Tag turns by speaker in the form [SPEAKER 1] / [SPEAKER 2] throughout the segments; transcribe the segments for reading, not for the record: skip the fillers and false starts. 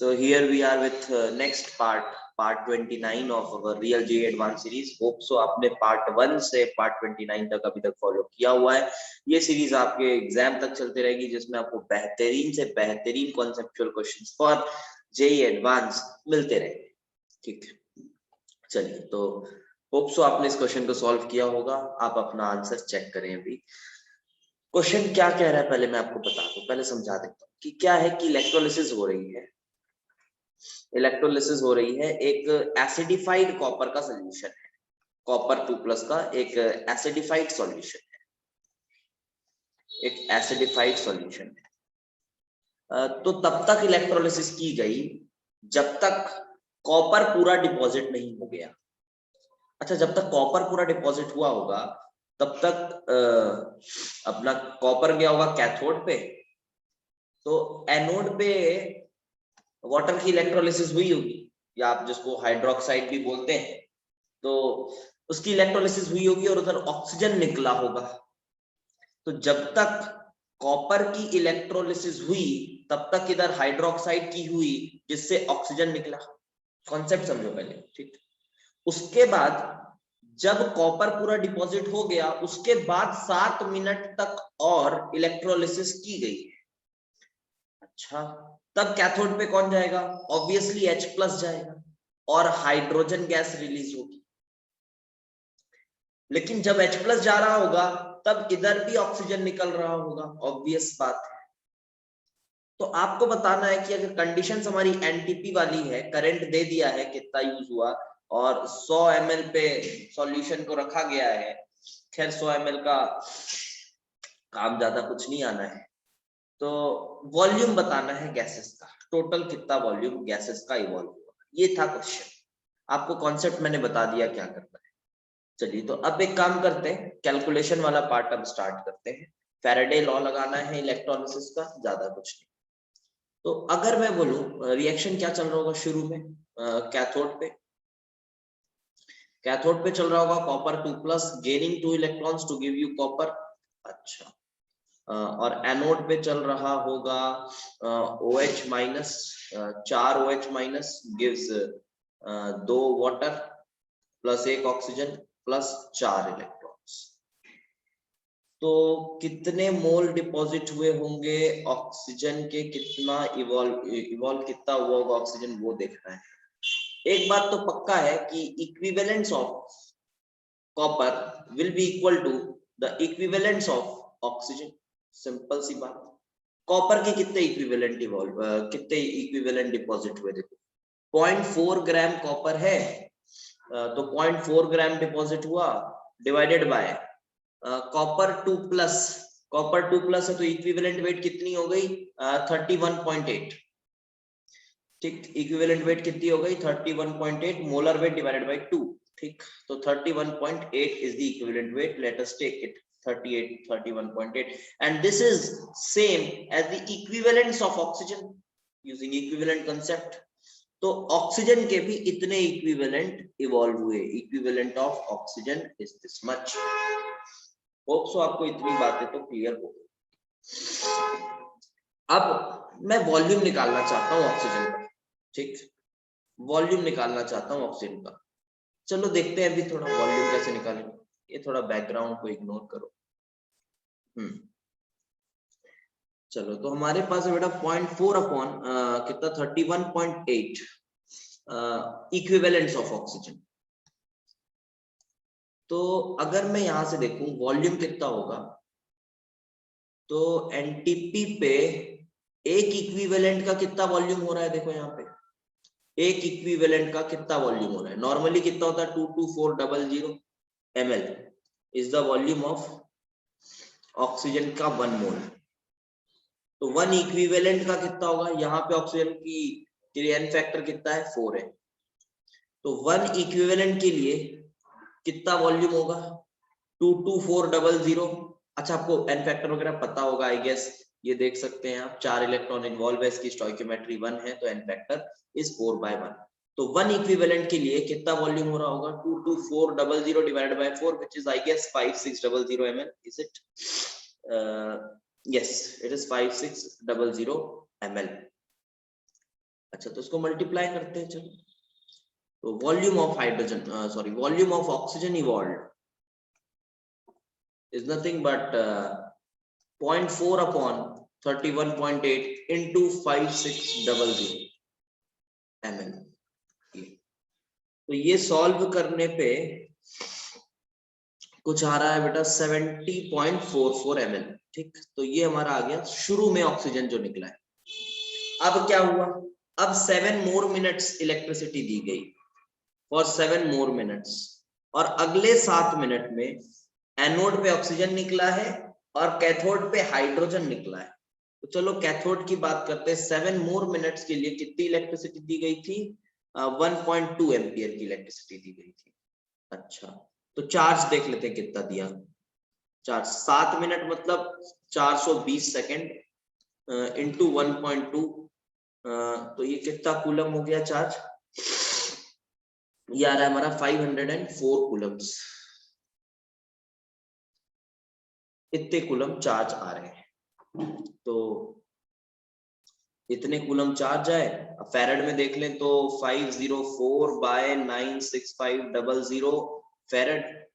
[SPEAKER 1] So here we are with next part 29 of our Real GE Advanced series. Hope so आपने part 1 से part 29 तक अभी तक follow किया हुआ है. ये सीरीज आपके एग्जाम तक चलती रहेगी, जिसमें आपको बेहतरीन से बेहतरीन conceptual questions for JEE advance मिलते रहेंगे. ठीक है, चलिए. तो होप सो आपने इस क्वेश्चन को सॉल्व किया होगा. आप अपना आंसर चेक करें. अभी क्वेश्चन क्या कह रहा है पहले मैं आपको बता दूं, पहले समझा देता हूँ कि क्या है कि इलेक्ट्रोलिसिस हो रही है. इलेक्ट्रोलिसिस हो रही है, एक एसिडिफाइड कॉपर का सॉल्यूशन है. कॉपर 2+ का एक एसिडिफाइड सॉल्यूशन है, एक एसिडिफाइड सॉल्यूशन है. तो तब तक इलेक्ट्रोलिसिस की गई जब तक कॉपर पूरा डिपॉजिट नहीं हो गया. अच्छा, जब तक कॉपर पूरा डिपॉजिट हुआ होगा तब तक अपना कॉपर गया होगा कैथोड पे, तो एनोड पे वाटर की इलेक्ट्रोलिसिस हुई होगी, या आप जिसको हाइड्रोक्साइड भी बोलते हैं, तो उसकी इलेक्ट्रोलिसिस हुई होगी और उधर ऑक्सीजन निकला होगा. तो जब तक कॉपर की इलेक्ट्रोलिसिस हुई तब तक इधर हाइड्रोक्साइड की हुई, जिससे ऑक्सीजन निकला. कॉन्सेप्ट समझो पहले, ठीक. उसके बाद जब कॉपर पूरा डिपॉजिट हो गया, उसके बाद 7 मिनट तक और इलेक्ट्रोलिसिस की गई. अच्छा, तब कैथोड पे कौन जाएगा? ऑब्वियसली H+ जाएगा और हाइड्रोजन गैस रिलीज होगी. लेकिन जब H+ जा रहा होगा तब इधर भी ऑक्सीजन निकल रहा होगा, ऑब्वियस बात है. तो आपको बताना है कि अगर कंडीशंस हमारी एनटीपी वाली है, करंट दे दिया है कितना यूज हुआ और 100 ml पे सॉल्यूशन को रखा गया है. खैर 100 ml का काम ज्यादा कुछ नहीं आना है. तो वॉल्यूम बताना है गैसेस का, टोटल कितना वॉल्यूम गैसेस का इवॉल्व हुआ. ये था क्वेश्चन. आपको कॉन्सेप्ट मैंने बता दिया क्या करना है. चलिए, तो अब एक काम करते हैं, कैलकुलेशन वाला पार्ट अब स्टार्ट करते हैं. फैराडे लॉ लगाना है इलेक्ट्रोलिसिस का, ज्यादा कुछ नहीं. तो अगर मैं बोलूं रिएक्शन क्या चल रहा होगा शुरू में, कैथोड पे. कैथोड पे चल रहा होगा copper 2+ gaining 2 electrons to give you copper. अच्छा, और एनोड पे चल रहा होगा OH-, 4 OH- gives 2 water plus 1 oxygen plus 4 electrons. तो कितने मोल डिपॉजिट हुए होंगे ऑक्सीजन के, कितना इवॉल्व कितना हुआ होगा ऑक्सीजन, वो देखना है. एक बात तो पक्का है कि equivalence of copper will be equal to the equivalence of oxygen. Simple सी बात. कॉपर के कितने इक्विवेलेंट डिपॉजिट हुए? देखो 0.4 ग्राम कॉपर है, तो 0.4 ग्राम डिपॉजिट हुआ डिवाइडेड बाय कॉपर 2+. कॉपर 2+ है तो इक्विवेलेंट वेट कितनी हो गई? 31.8. ठीक, इक्विवेलेंट वेट कितनी हो गई? 31.8. Molar weight divided by 2. ठीक, तो 31.8 is the equivalent weight. Let us take it 31.8, and this is same as the equivalence of oxygen using equivalent concept. तो ऑक्सीजन के भी इतने इक्विवेलेंट इवॉल्व हुए. Equivalent of oxygen is this much. Hope so आपको इतनी बातें तो clear हो गई. अब मैं वॉल्यूम निकालना चाहता हूँ ऑक्सीजन का. ठीक, वॉल्यूम निकालना चाहता हूँ ऑक्सीजन का. चलो देखते हैं अभी थोड़ा वॉल्यूम कैसे निकालेंगे. ये थोड़ा बैकग्राउंड को इग्नोर करो. चलो, तो हमारे पास है बेटा 0.4 अपॉन कितना 31.8 इक्विवेलेंस ऑफ ऑक्सीजन. तो अगर मैं यहां से देखूं वॉल्यूम कितना होगा, तो एनटीपी पे एक इक्विवेलेंट का कितना वॉल्यूम हो रहा है. देखो यहाँ पे एक इक्विवेलेंट का कितना वॉल्यूम हो रहा है. नॉर्मली कितना होता है? 22400 ml is the volume of oxygen का 1 मोल. तो 1 इक्विवेलेंट का कितना होगा? यहाँ पे ऑक्सीजन की रिएक्शन फैक्टर कितना है? 4 है. तो 1 इक्विवेलेंट के लिए कितना वॉल्यूम होगा? 22400. अच्छा, आपको एन फैक्टर वगैरह पता होगा आई गेस, ये देख सकते हैं आप. 4 इलेक्ट्रॉन इन्वॉल्व है, इसकी स्टोइकियोमेट्री 1 है, तो एन फैक्टर इज 4/1. तो 1 इक्विवेलेंट के लिए कितना वॉल्यूम हो रहा होगा? 22400 divided by 4 which is I guess 5600 ml. Is it? yes, it is 5600 ml. अच्छा तो इसको मल्टीप्लाई करते हैं चलो। तो volume of hydrogen volume of oxygen evolved is nothing but 0.4 upon 31.8 into 5600 ml। तो ये सॉल्व करने पे कुछ आ रहा है बेटा 70.44 ml। ठीक, तो ये हमारा आ गया शुरू में ऑक्सीजन जो निकला है। अब क्या हुआ, अब 7 more minutes इलेक्ट्रिसिटी दी गई फॉर 7 more minutes, और अगले 7 मिनट में एनोड पे ऑक्सीजन निकला है और कैथोड पे हाइड्रोजन निकला है। तो चलो कैथोड की बात करते हैं। 7 more minutes के लिए कितनी इलेक्ट्रिसिटी दी गई थी? 1.2 एम्पियर की इलेक्ट्रिसिटी दी गई थी। अच्छा तो चार्ज देख लेते हैं कितना दिया। चार्ज 7 मिनट मतलब 420 सेकेंड इंटू 1.2, तो ये कितना कूलम हो गया चार्ज? ये आ रहा है हमारा 504 कूलम्स। इतने कूलम चार्ज आ रहे हैं। तो इतने कूलम चार्ज आए। अब फैरेड में देख लें तो 504 बाय 96500 फैरेड,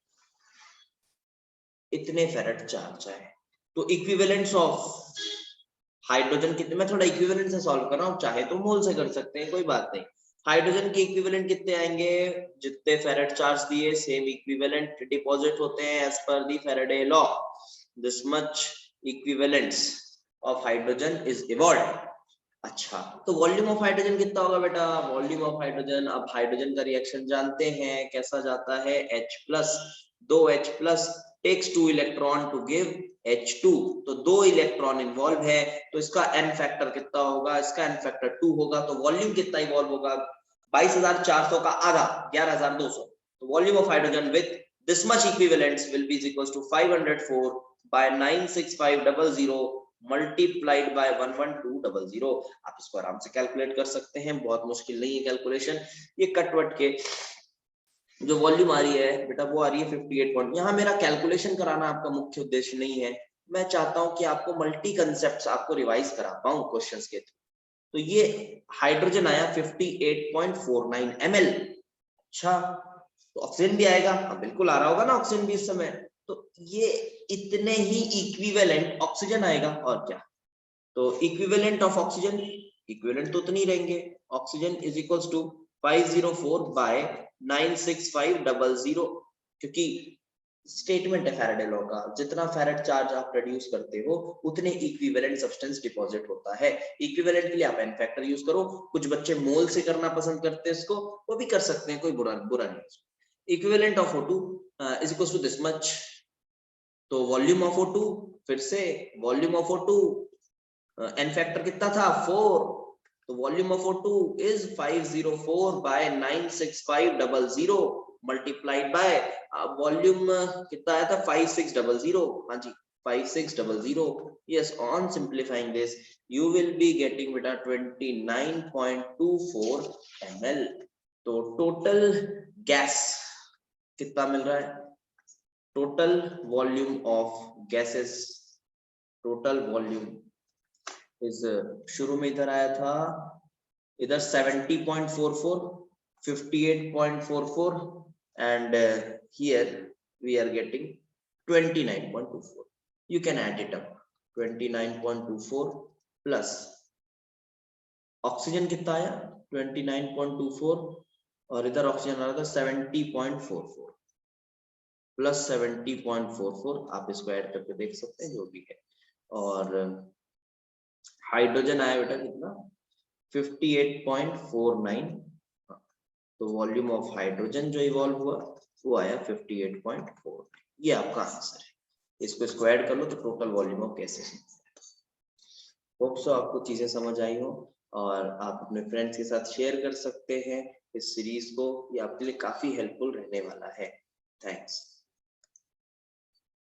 [SPEAKER 1] इतने फैरेड चार्ज आए। तो इक्विवेलेंस ऑफ हाइड्रोजन कितने, मैं थोड़ा इक्विवेलेंट से सॉल्व कर रहा हूँ, चाहे तो मोल से कर सकते हैं कोई बात नहीं। हाइड्रोजन के इक्विवेलेंट कितने आएंगे? जितने फैरेड चार्ज दिए सेम इक्विवेलेंट डिपॉजिट होते हैं as per the Faraday law. This much equivalence of hydrogen is evolved. अच्छा तो वॉल्यूम ऑफ हाइड्रोजन कितना होगा बेटा? वॉल्यूम ऑफ हाइड्रोजन, अब हाइड्रोजन का रिएक्शन जानते हैं कैसा जाता है, H+, 2H+ takes 2 electron to give H2, तो 2 इलेक्ट्रॉन इन्वॉल्व है, तो इसका n फैक्टर कितना होगा? इसका n फैक्टर 2 होगा। तो वॉल्यूम कितना इवॉल्व होगा? 22,400 का आधा 11,200। तो volume of hydrogen with this much equivalence will be equals to 504 by 96500 multiplied by 11200। आप इसको आराम से कैलकुलेट कर सकते हैं, बहुत मुश्किल नहीं है कैलकुलेशन। ये कटवट के जो वॉल्यूम आ रही है बेटा वो आ रही है 58 पॉइंट। यहाँ मेरा कैलकुलेशन कराना आपका मुख्य उद्देश्य नहीं है, मैं चाहता हूं कि आपको मल्टी कंसेप्ट्स आपको रिवाइज करा पाऊं क्वेश्चंस के थ्रू। तो ये हाइड्रोजन आया 58.49 ml। अच्छा तो ऑक्सीजन भी आएगा? हाँ बिल्कुल आ रहा होगा ना ऑक्सीजन भी इस समय। तो ये इतने ही इक्विवेलेंट ऑक्सीजन आएगा और क्या। तो इक्विवेलेंट ऑफ ऑक्सीजन, इक्विवेलेंट तो उतनी रहेंगे। Oxygen is equals to 504 by 96500, क्योंकि स्टेटमेंट है फैराडे लॉ का, जितना फैराड चार्ज आप प्रोड्यूस करते हो उतने इक्विवेलेंट सब्सटेंस डिपॉजिट होता है। इक्विवेलेंट के लिए आप एन फैक्टर यूज करो, कुछ बच्चे मोल से करना पसंद करते हैं इसको, वो भी कर सकते हैं, कोई बुरा नहीं। Equivalent of O2 is equals to this much. तो वॉल्यूम ऑफ O2, फिर से volume of O2 N factor कितना था? 4। तो volume of O2 is 504 by 96500 multiplied by volume कितना आया था? 5600। हाँ जी 5600। yes, on simplifying this you will be getting beta 29.24 ml। तो टोटल गैस कितना मिल रहा है? Total volume of gases, total volume इस शुरू में इधर आया था, इधर 70.44, 58.44 and here we are getting 29.24. you can add it up, 29.24 plus oxygen कितना आया 29.24 और इधर ऑक्सीजन आ रहा था 70.44 प्लस 70.44, आप इसको ऐड करके देख सकते हैं जो भी है। और हाइड्रोजन आया बेटा कितना 58.49, तो वॉल्यूम ऑफ हाइड्रोजन जो इवॉल्व हुआ वो आया 58.4। ये आपका आंसर है, इसको स्क्वायर कर लो तो total volume of gases. Hope so आपको चीजें समझ आई हो और आप अपने फ्रेंड्स के साथ शेयर कर सकते हैं इस सीरीज को, ये आपके लिए काफी हेल्पफुल रहने वाला है। थैंक्स।